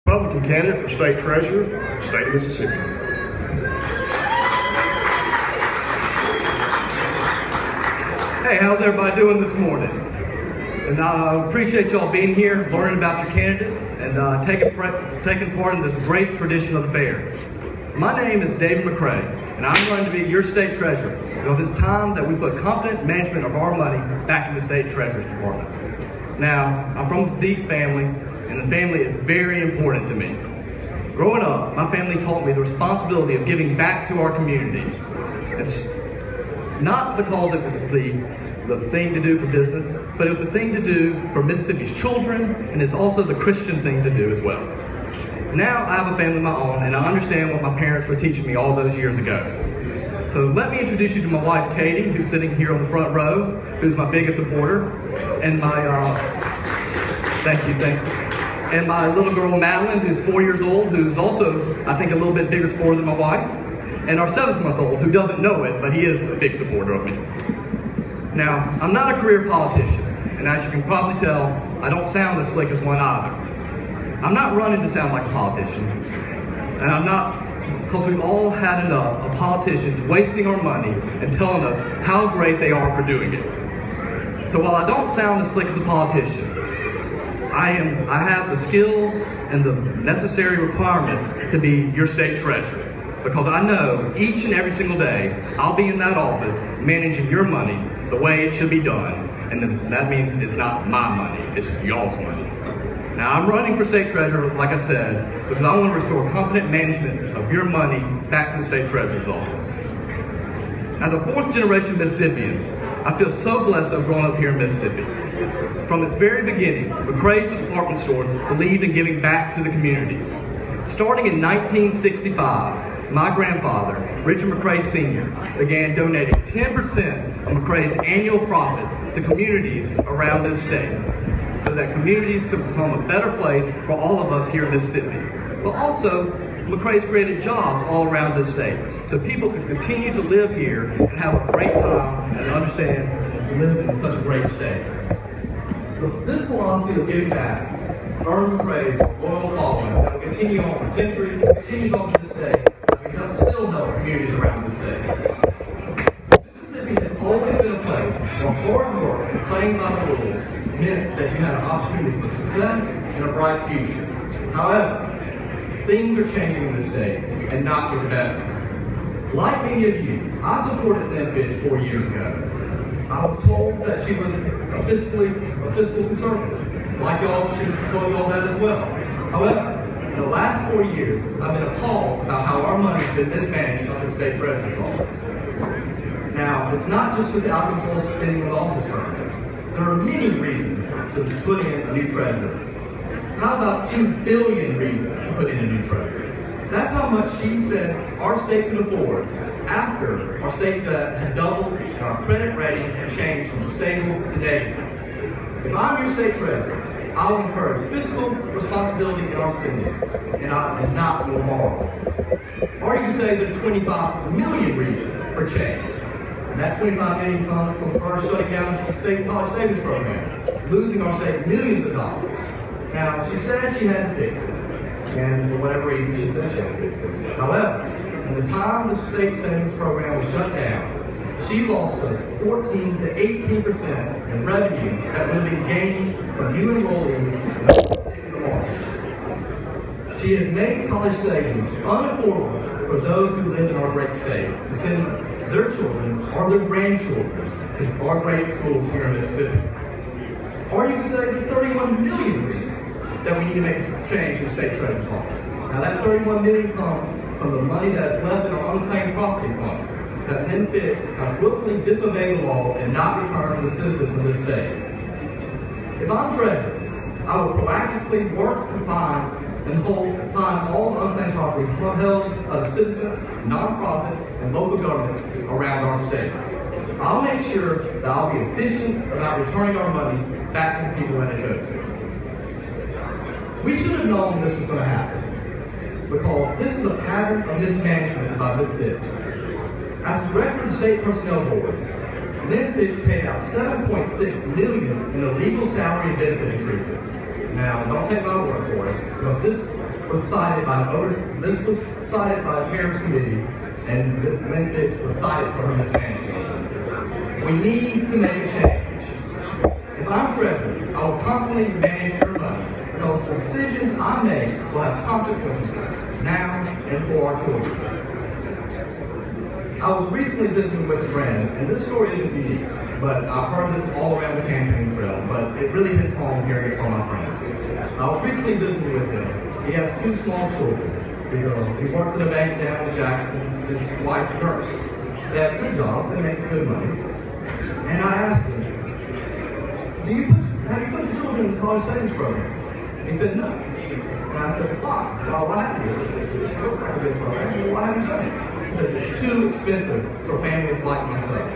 Republican candidate for state treasurer, state of Mississippi. Hey, how's everybody doing this morning? And I appreciate y'all being here, learning about your candidates, and taking part in this great tradition of the fair. My name is David McRae, and I'm going to be your state treasurer because it's time that we put competent management of our money back in the state treasurer's department. Now, I'm from a deep family, and the family is very important to me. Growing up, my family taught me the responsibility of giving back to our community. It's not because it was the thing to do for business, but it was the thing to do for Mississippi's children, and it's also the Christian thing to do as well. Now I have a family of my own, and I understand what my parents were teaching me all those years ago. So let me introduce you to my wife, Katie, who's sitting here on the front row, who's my biggest supporter, and my, thank you. And my little girl, Madeline, who's 4 years old, who's also, I think, a little bit bigger supporter than my wife, and our 7th-month-old, who doesn't know it, but he is a big supporter of me. Now, I'm not a career politician, and as you can probably tell, I don't sound as slick as one either. I'm not running to sound like a politician, and I'm not, because we've all had enough of politicians wasting our money and telling us how great they are for doing it. So while I don't sound as slick as a politician, I have the skills and the necessary requirements to be your state treasurer, because I know each and every single day I'll be in that office managing your money the way it should be done, and that means it's not my money, it's y'all's money. Now, I'm running for state treasurer, like I said, because I want to restore competent management of your money back to the state treasurer's office. As a 4th-generation Mississippian, I feel so blessed to have grown up here in Mississippi. From its very beginnings, McRae's department stores believed in giving back to the community. Starting in 1965, my grandfather, Richard McRae Sr., began donating 10% of McRae's annual profits to communities around this state, so that communities could become a better place for all of us here in Mississippi. But also, McRae's created jobs all around this state, so people could continue to live here and have a great time and understand and live in such a great state. This philosophy of giving back earned McRae's loyal following that will continue on for centuries and continues on to this day as we still help communities around the state. Mississippi has always been a place where hard work and playing by the rules meant that you had an opportunity for success and a bright future. However, things are changing in this state, and not for the better. Like many of you, I supported Neshoba 4 years ago. I was told that she was a fiscal conservative. Like y'all, she told you all that as well. However, in the last 4 years, I've been appalled about how our money's been mismanaged up in the state treasurer's office. Now, it's not just with the out-of-control spending of office furniture. There are many reasons to put in a new treasurer. How about 2 billion reasons to put in a new treasurer? That's how much she says our state could afford after our state debt had doubled and our credit rating had changed from stable to negative. If I'm your state treasurer, I'll encourage fiscal responsibility in our spending and not more moral. Or you can say there are 25 million reasons for change. And that 25 million comes from first shutting down the state college savings program, losing our state millions of dollars. Now, she said she had to fix it, and for whatever reason, she said she had to fix it. However, at the time the state savings program was shut down, she lost us 14 to 18% in revenue that would have been gained from new enrollees in the particular market. She has made college savings unaffordable for those who live in our great state to send their children or their grandchildren to our great schools here in Mississippi. Or you could say there are 31 million reasons that we need to make a change in the state treasurer's office. Now that 31 million comes from the money that is left in our unclaimed property fund that Neshoba has willfully disobeyed the law and not returned to the citizens of this state. If I'm treasurer, I will proactively work to find all the unclaimed property held by the citizens, nonprofits, and local governments around our states. I'll make sure that I'll be efficient about returning our money back to the people when it's owed to. We should have known this was going to happen, because this is a pattern of mismanagement by Ms. Fitch. As director of the State Personnel Board, Lynn Fitch paid out $7.6 million in illegal salary and benefit increases. Now, don't take my word for it, because was cited by this was cited by the Parents Committee, and Lynn Fitch was cited for her mismanagement. We need to make a change. If I'm treasurer, I will confidently manage your money, because the decisions I make will have consequences now and for our children. I was recently visiting with a friend, and this story isn't unique, but I've heard this all around the campaign trail, but it really hits home hearing it from my friend. I was recently visiting with him. He has 2 small children. He works at a bank down in Jackson. His wife's a nurse. They have good jobs, they make good money. And I asked him, have you put your children in the college savings program? He said, no. And I said, why? Well, what happened? He said, it looks like a good program. Well, why haven't you done it? Because it's too expensive for families like myself.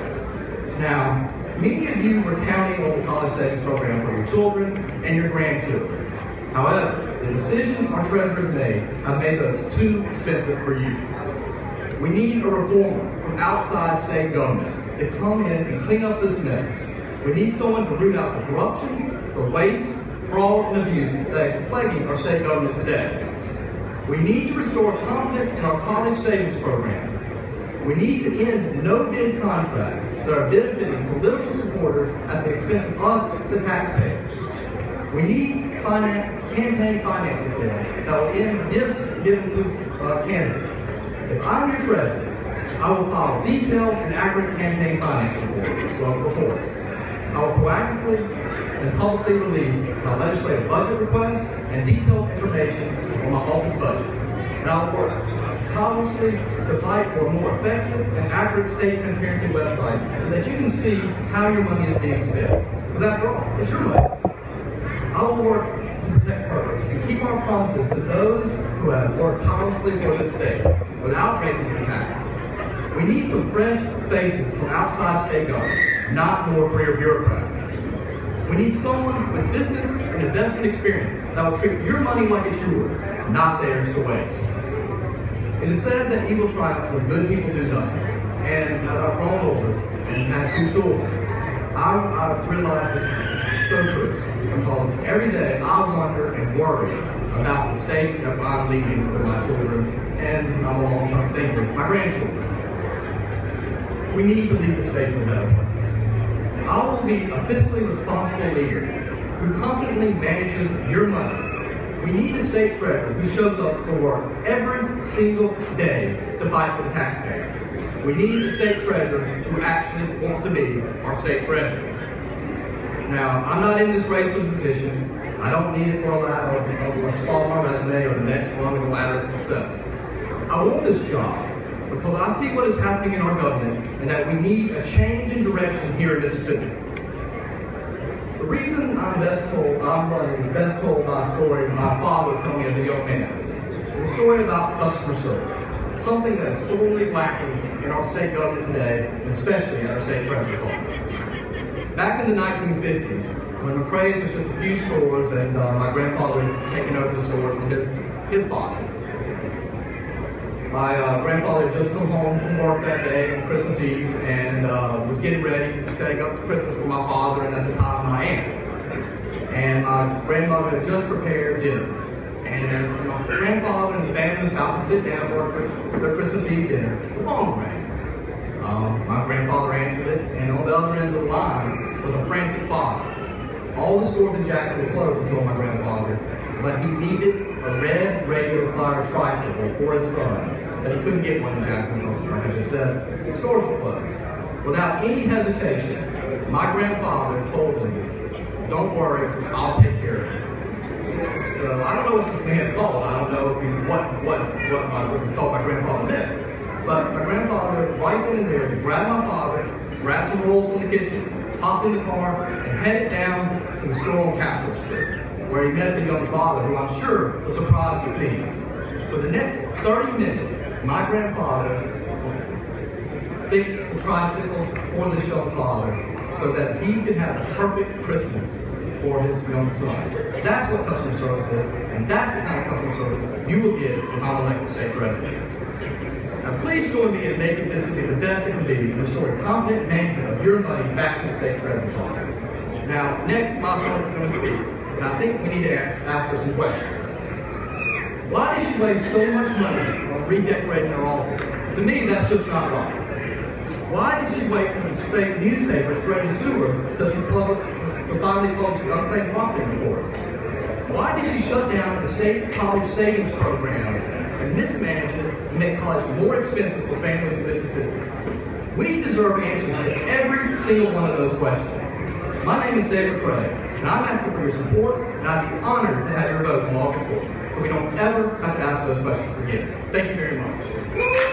Now, many of you were counting on the college savings program for your children and your grandchildren. However, the decisions our treasurers made have made those too expensive for you. We need a reformer from outside state government to come in and clean up this mess. We need someone to root out the corruption, the waste, fraud, and abuse that is plaguing our state government today. We need to restore confidence in our college savings program. We need to end no-bid contracts that are benefiting political supporters at the expense of us, the taxpayers. We need campaign finance reform that will end gifts given to candidates. If I'm your treasurer, I will file detailed and accurate campaign finance reports. I will proactively and publicly release my legislative budget requests and detailed information on my office budgets. And I will work tirelessly to fight for a more effective and accurate state transparency website so that you can see how your money is being spent. Because after all, it's your money. I will work to protect purpose and keep our promises to those who have worked tirelessly for this state without raising the taxes. We need some fresh faces from outside state government, not more career bureaucrats. We need someone with business and investment experience that will treat your money like it's yours, not theirs to waste. It is said that evil triumphs when good people do nothing. And as I've grown older and had 2 children, I've realized this is so true. Because every day I wonder and worry about the state that I'm leaving for my children, and I'm a long-term thinker, my grandchildren. We need to leave the state in a better place. I will be a fiscally responsible leader who confidently manages your money. We need a state treasurer who shows up for work every single day to fight for the taxpayer. We need a state treasurer who actually wants to be our state treasurer. Now, I'm not in this race for the position. I don't need it for a ladder or to install my resume or the next one with a ladder of success. I want this job because I see what is happening in our government and that we need a change in direction here in Mississippi. The reason I'm running is best told by a story my father told me as a young man. It's a story about customer service, something that is sorely lacking in our state government today, and especially at our state treasurer's office. Back in the 1950s, when McRae was just a few stores and my grandfather had taken over the store from his father. My grandfather had just come home from work that day on Christmas Eve and was getting ready, setting up Christmas for my father and at the time my aunt. And my grandmother had just prepared dinner. And as my grandfather and his family was about to sit down for their Christmas Eve dinner, the phone rang. My grandfather answered it, and on the other end of the line was a frantic father. All the stores in Jackson were closed, he told my grandfather, but he needed a red regular flyer tricycle for his son. That he couldn't get one in Jackson because, like I just said, the stores were closed. Without any hesitation, my grandfather told him, "Don't worry, I'll take care of it." So I don't know what this man thought. I don't know what thought my grandfather meant. But my grandfather, right then and there, grabbed my father, grabbed some rolls from the kitchen, hopped in the car, and headed down to the store on Capitol Street, where he met the young father, who I'm sure was surprised to see him. For the next 30 minutes, my grandfather fixed the tricycle for this young father so that he could have a perfect Christmas for his young son. That's what customer service is, and that's the kind of customer service you will get if I'm elected state treasurer. Now please join me in making Mississippi the best it can be and restore confident management of your money back to the state treasurer's office. Now, next, my opponent is going to speak, and I think we need to ask her some questions. Why she waste so much money on redecorating her office? To me, that's just not right. Why did she wait for the state newspapers threaten to sue her until she finally published the unsafe property report? Why did she shut down the state college savings program and mismanage it to make college more expensive for families in Mississippi? We deserve answers to every single one of those questions. My name is David McRae, and I'm asking for your support, and I'd be honored to have your vote on August 4th, so we don't ever have to ask those questions again. Thank you very much.